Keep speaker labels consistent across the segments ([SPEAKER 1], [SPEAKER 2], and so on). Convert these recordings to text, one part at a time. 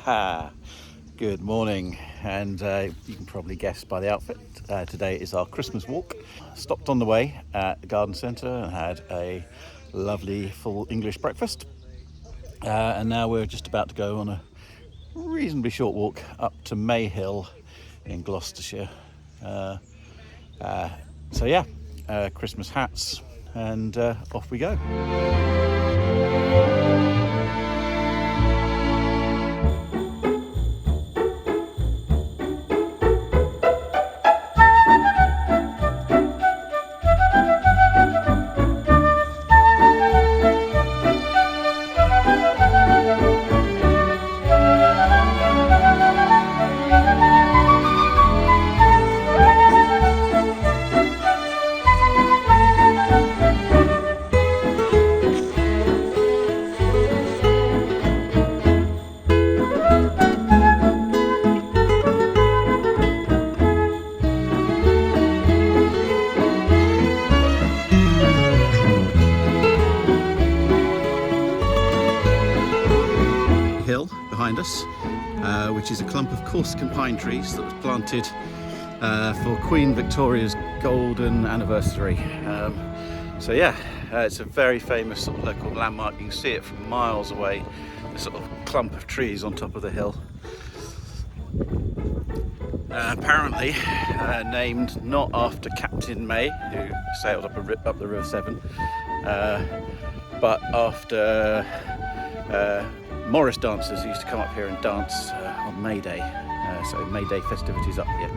[SPEAKER 1] Good morning, and you can probably guess by the outfit, today is our Christmas walk. Stopped on the way at the garden centre and had a lovely full English breakfast, and now we're just about to go on a reasonably short walk up to Mayhill in Gloucestershire. Christmas hats, and off we go. Hill behind us, which is a clump of Corsican pine trees that was planted for Queen Victoria's golden anniversary. It's a very famous sort of local landmark. You can see it from miles away, the sort of clump of trees on top of the hill. Apparently named not after Captain May, who sailed up the River Severn, but after Morris dancers who used to come up here and dance on May Day. So May Day festivities up here.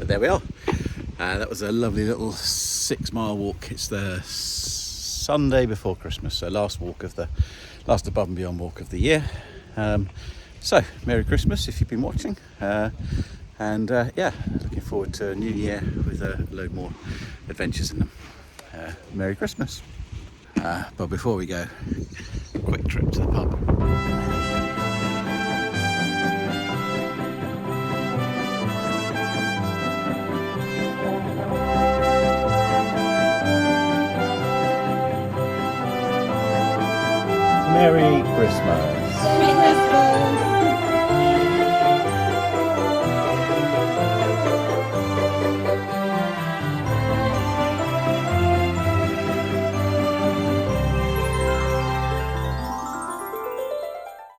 [SPEAKER 1] There we are. That was a lovely little 6-mile walk. It's the Sunday before Christmas, so last above and beyond walk of the year. So Merry Christmas if you've been watching, looking forward to a new year with a load more adventures in them. Merry Christmas. But before we go, a quick trip to the pub.